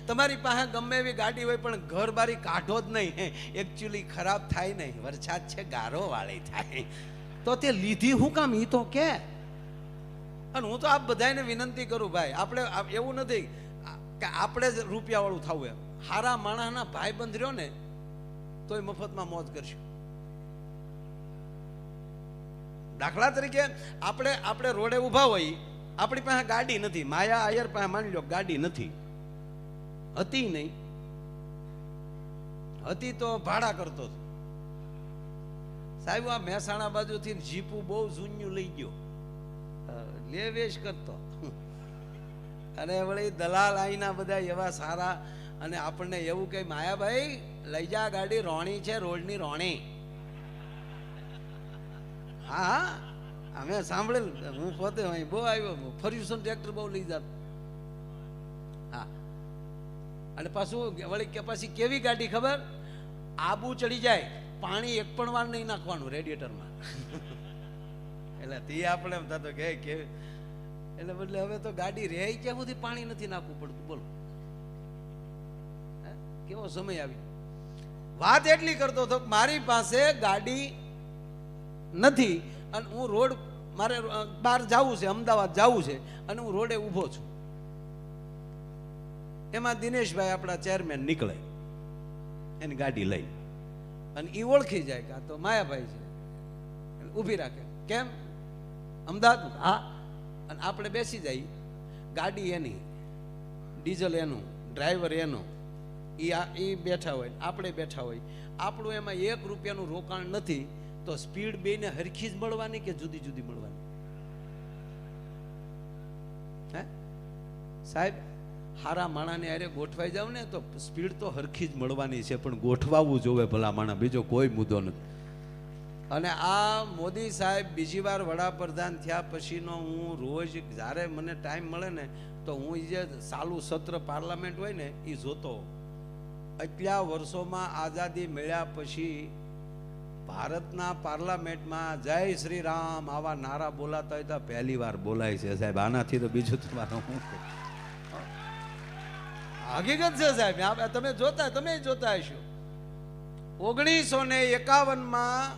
તમારી પાસે ગમે એવી ગાડી હોય પણ ઘર બારી કાઢો જ નહીં, એકચ્યુઅલી ખરાબ થાય નહીં, વરસાદ છે ગારો વાળી થાય, તો તે લીધી હું કામ ઈ તો કે. અને હું તો આપ બધાને વિનંતી કરું ભાઈ, આપણે એવું નથી કે આપણે જ રૂપિયા વાળું થવું, એમ હારા માણસના ભાઈ બંધ રહ્યો ને તોય મફતમાં મોજ કરશું. દાખલા તરીકે આપણે રોડે ઊભા હોય, આપણી પાસે ગાડી નથી, માયા આયર પાસે માની લો ગાડી નથી, હતી નહીં, હતી તો ભાડા કરતો હતો. સાહેબ આ મહેસાણા બાજુથી જીપું બહુ જૂન્યું લઈ ગયો, લે વેશ કરતો, અને વળી દલાલ આઈના બધા એવા સારા, અને આપણને એવું કે માયાભાઈ લઈ જા ગાડી, રોણી છે રોડની રોણી. હા અમે સાંભળેલું, હું પોતે અહીં બહુ આવ્યો, ફર્યુસન ટ્રેક્ટર બહુ લઈ જાત. હા અને પાછું વળી કે પછી કેવી ગાડી ખબર, આબુ ચડી જાય પાણી એક પણ વાર નહીં નાખવાનું રેડિયેટરમાં. એટલે તે આપણે એમ થતો કે એટલે બદલે હવે તો ગાડી રહે ક્યાં સુધી પાણી નથી નાખવું પડતું. બોલો કેવો સમય આવી. વાત એટલી કરતો હતો મારી પાસે ગાડી નથી અને હું રોડ, મારે બહાર જવું છે, અમદાવાદ જવું છે, અને હું રોડે ઊભો છું. એમાં દિનેશભાઈ આપણા ચેરમેન નીકળે એની ગાડી લઈ, અને એ ઓળખી જાય કે આ તો માયાભાઈ છે, ઊભી રાખે. કેમ અમદાવાદ? હા. અને આપણે બેસી જઈએ, ગાડી એની, ડીઝલ એનું, ડ્રાઈવર એનો, એ બેઠા હોય, આપણે બેઠા હોય, આપણું એમાં ₹1 રોકાણ નથી, તો સ્પીડ બેને હરખી જ મળવાની કે જુદી જુદી મળવાની? હે સાહેબ, હારા માણાને અરે ગોઠવાઈ જાવ ને તો સ્પીડ તો હરખી જ મળવાની છે, પણ ગોઠવાવું જોવે ભલા માણા, બીજો કોઈ મુદ્દો નથી. અને આ મોદી સાહેબ બીજી વાર વડાપ્રધાન થયા પછીનો હું રોજ જ્યારે મને ટાઈમ મળે ને તો હું જે ચાલુ સત્ર પાર્લામેન્ટ હોય ને એ જોતો. એટલા વર્ષોમાં આઝાદી મળ્યા પછી ભારતના પાર્લામેન્ટમાં જય શ્રી રામ આવા નારા બોલાતા હોય તો પહેલી વાર બોલાય છે સાહેબ. આનાથી તો બીજું તમારું શું હકીકત છે સાહેબ, તમે જોતા હશો. 1951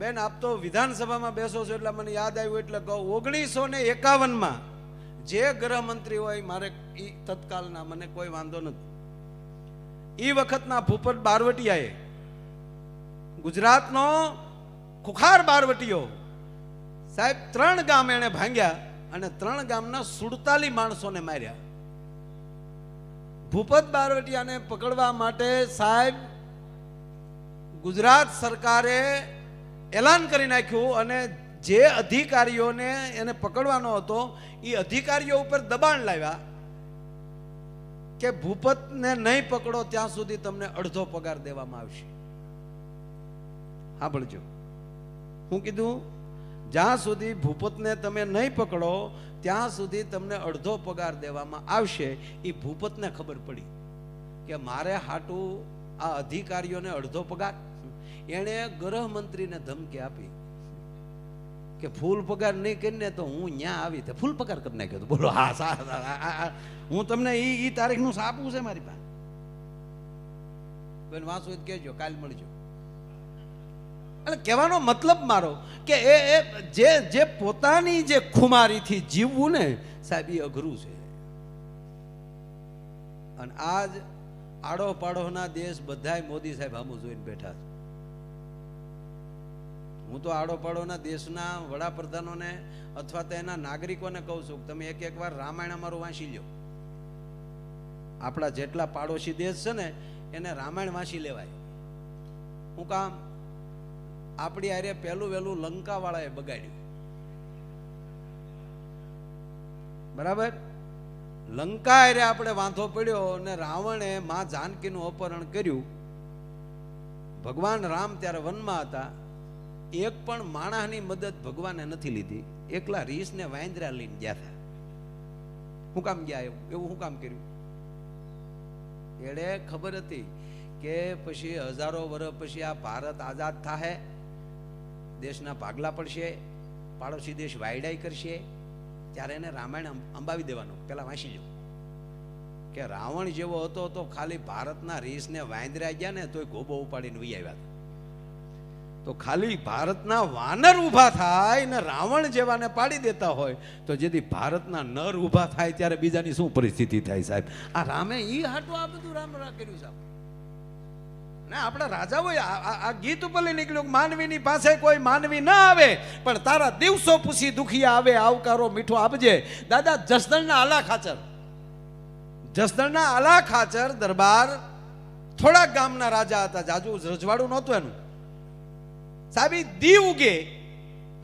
બેન, આપ તો વિધાનસભામાં બેસો છો એટલે મને યાદ આવ્યું એટલે કહું. 1951 જે ગૃહમંત્રી હોય મારે એ તત્કાલના, મને કોઈ વાંધો નથી, એ વખતના ભૂપત બારવટિયાએ, ગુજરાતનો ખુખાર બારવટીયો સાહેબ, 3 ગામ એને ભાંગ્યા અને 3 ગામના 47 માણસોને માર્યા. ભૂપત બારવટિયાને પકડવા માટે સાહેબ ગુજરાત સરકારે એલાન કરી નાખ્યું, અને જે અધિકારીઓને એને પકડવાનો હતો એ અધિકારીઓ ઉપર દબાણ લાવ્યા કે ભૂપતને નહીં પકડો ત્યાં સુધી તમને અડધો પગાર દેવામાં આવશે. સાંભળજો, હું કીધું, જ્યાં સુધી ભૂપતને તમે નહીં પકડો ત્યાં સુધી તમને અડધો પગાર દેવામાં આવશે. એ ભૂપતને ખબર પડી કે મારે હાટું આ અધિકારીઓને અડધો પગાર. એણે ગૃહમંત્રીને ધમકી આપી કે ફૂલ પગાર નહીં કરીને તો હું ન્યા આવી તે ફૂલ પગાર કરી નાખ્યો. બોલો હા સારા, હું તમને ઈ તારીખનું સાપું છે મારી પાસે, બેન વાંચો કહેજો, કાલ મળજો. એટલે કહેવાનો મતલબ મારો કે જે પોતાની જે ખુમારીથી જીવવું ને સાહેબ એ અઘરું છે. અને આજ આડો પાડોના દેશ બધાય મોદી સાહેબ આમ જોઈને બેઠા છે. હું તો આડો પાડોના દેશના વડાપ્રધાનોને અથવા તો એના નાગરિકોને કહું છું કે તમે એક વાર રામાયણ અમારું વાંચી લો. આપણા જેટલા પાડોશી દેશ છે ને એને રામાયણ વાંચી લેવાય. હું કામ? આપણી આરે પહેલું વહેલું લંકા વાળાએ બગાડ્યું. બરાબર, લંકા આરે આપણે વાંધો પડ્યો અને રાવણે માં જાનકીનું અપહરણ કર્યું. ભગવાન રામ ત્યારે વનમાં હતા, એક પણ માણસની મદદ ભગવાને નથી લીધી, એકલા રીસ ને વાંદરા લઈને ગયા હતા. શું કામ ગયા એવું શું કામ કર્યું? એડે ખબર હતી કે પછી હજારો વર્ષ પછી આ ભારત આઝાદ થાહે, દેશના ભાગલા પડશે, પાડોશી દેશ વાયડાઈ કરશે, ત્યારે એને રામાયણ અંબાવી દેવાનું. પેલા વાંચી લો. કે રાવણ જેવો હતો તો ખાલી ભારતના રીસને વાંદરા ગયા ને તોય ગોબો ઉપાડીને વહી આવ્યા હતા. તો ખાલી ભારતના વાનર ઊભા થાય ને રાવણ જેવાને પાડી દેતા હોય તો જેથી ભારતના નર ઊભા થાય ત્યારે બીજાની શું પરિસ્થિતિ થાય સાહેબ? આ રામે ઈ હાટું આ બધું રામ કર્યું સાહેબ. ના આપણા રાજાઓ આ ગીત ઉપર નીકળ્યું, માનવીની પાસે કોઈ માનવી ના આવે પણ તારા દિવસો પૂછી દુખિયા આવે, આવકારો મીઠો આપજે. દાદા જસદણના આલા ખાચર, જસદણના આલા ખાચર દરબાર થોડા ગામના રાજા હતા, જાજુ રજવાડું નહોતું એનું સાહેબ. દી ઉગે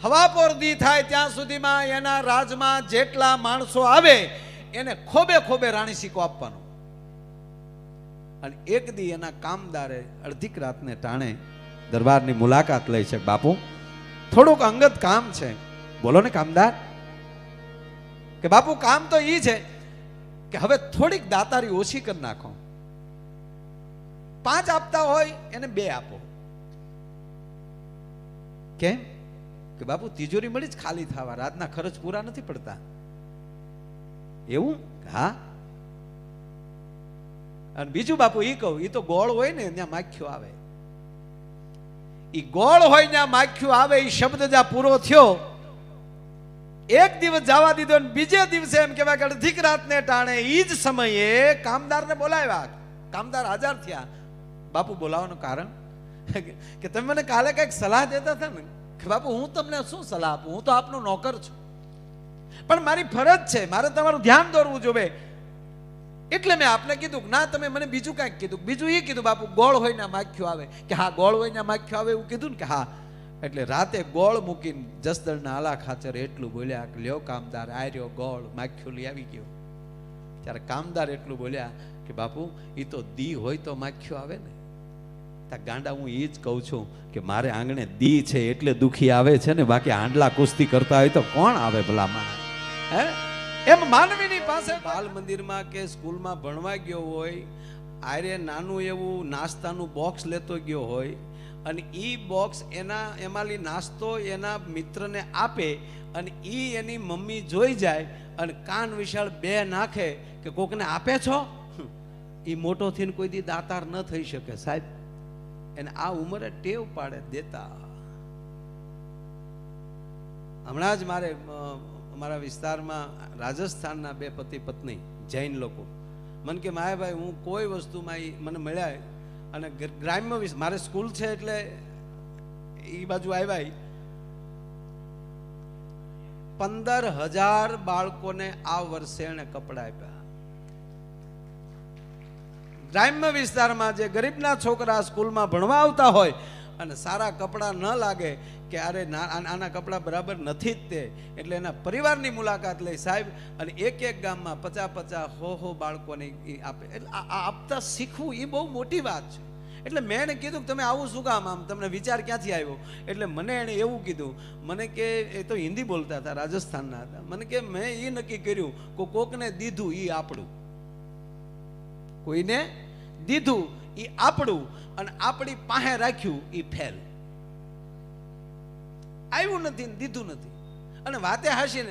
હવાપોર દી થાય ત્યાં સુધીમાં એના રાજમાં જેટલા માણસો આવે એને ખોબે ખોબે રાણી સિક્કો આપવાનો. અને એક દી એના કામદારે અડધીક રાતને ટાણે દરબારની મુલાકાત લઈ છે. બાપુ થોડુંક અંગત કામ છે, બોલો ને કામદાર. કે બાપુ કામ તો ઈ છે કે હવે થોડીક દાતારી ઓછી કરી નાખો, 5 આપતા હોય એને 2 આપો. કેમ? કે બાપુ તિજોરી મળી જ ખાલી થવા, રાતના ખર્ચ પૂરા નથી પડતા. એવું? હા. અને બીજું બાપુ ઈ કહું, ઈ તો ગોળ હોય ને ત્યાં માખ્યો આવે, ઈ ગોળ હોય ત્યાં માખ્યો આવે. ઈ શબ્દ જ્યાં પૂરો થયો, એક દિવસ જવા દીધો ને બીજે દિવસે એમ કહેવાય કે અડધીક રાતને ટાણે ઈ જ સમયે કામદારને બોલાવ્યા. કામદાર હાજર થયા. બાપુ બોલાવવાનું કારણ કે તમે મને કાલે કઈક સલાહ દેતા હતા ને કે બાપુ હું તમને શું સલાહ આપું, હું તો આપનો નોકર છું પણ મારી ફરજ છે, મારે તમારું ધ્યાન દોરવું જોઈએ એટલે મેં આપને કીધું. ના તમે મને બીજું કાંઈક કીધું. બીજું એ કીધું બાપુ ગોળ હોય ને માખ્યો આવે. કે હા ગોળ હોય ને માખ્યો આવે એવું કીધું ને. કે હા. એટલે રાતે ગોળ મૂકીને જસદણના આલા ખાચર એટલું બોલ્યા કે લ્યો કામદાર આ રહ્યો ગોળ, માખ્યો લઈ આવી ગયો. ત્યારે કામદાર એટલું બોલ્યા કે બાપુ એ તો દી હોય તો માખ્યો આવે ને. ગાંડા હું એ જ કહું છું કે મારે આંગણે દી છે એટલે દુખી આવે છે ને, બાકી આંડલા કુસ્તી કરતા હોય તો કોણ આવે ભલામાં? હે એમ માનવીની પાસે બાલ મંદિરમાં કે સ્કૂલમાં ભણવા ગયો હોય, આરે નાનું એવું નાસ્તાનું બોક્સ લેતો ગયો હોય અને ઈ બોક્સ એમાંલી નાસ્તો એના મિત્રને આપે અને ઈ એની મમ્મી જોઈ જાય અને કાન વિશાળ 2 નાખે કે કોકને આપે છો, ઈ મોટો થઈને કોઈ દી દાતાર ન થઈ શકે સાહેબ. એને આ ઉંમરે ટેવ પાડે દેતા. હમણાં જ મારે અમારા વિસ્તારમાં રાજસ્થાનના 2 પતિ પત્ની જૈન લોકો મને કે માયાભાઈ હું કોઈ વસ્તુમાં મને મળ્યા અને ગ્રામ્ય મારે સ્કૂલ છે એટલે એ બાજુ આવ્યા. 15,000 બાળકોને આ વર્ષે એને કપડા આપ્યા. ગ્રામ્ય વિસ્તારમાં જે ગરીબના છોકરા સ્કૂલમાં ભણવા આવતા હોય અને સારા કપડાં ન લાગે કે અરે આના કપડાં બરાબર નથી જ તે, એટલે એના પરિવારની મુલાકાત લઈ સાહેબ અને એક ગામમાં 50 બાળકોને આપે. એટલે આ આપતા શીખવું એ બહુ મોટી વાત છે. એટલે મેં એને કીધું કે તમે આવું શું કામ, આમ તમને વિચાર ક્યાંથી આવ્યો? એટલે મને એણે એવું કીધું, મને કે એ તો હિન્દી બોલતા હતા, રાજસ્થાનના હતા. મને કે મેં એ નક્કી કર્યું કે કોકને દીધું એ આપણું, કોઈને દીધું એ આપણું અને આપણી પાસે રાખ્યું એ ફેલ. આવ્યું નથી દીધું નથી. અને વાતે હાસીને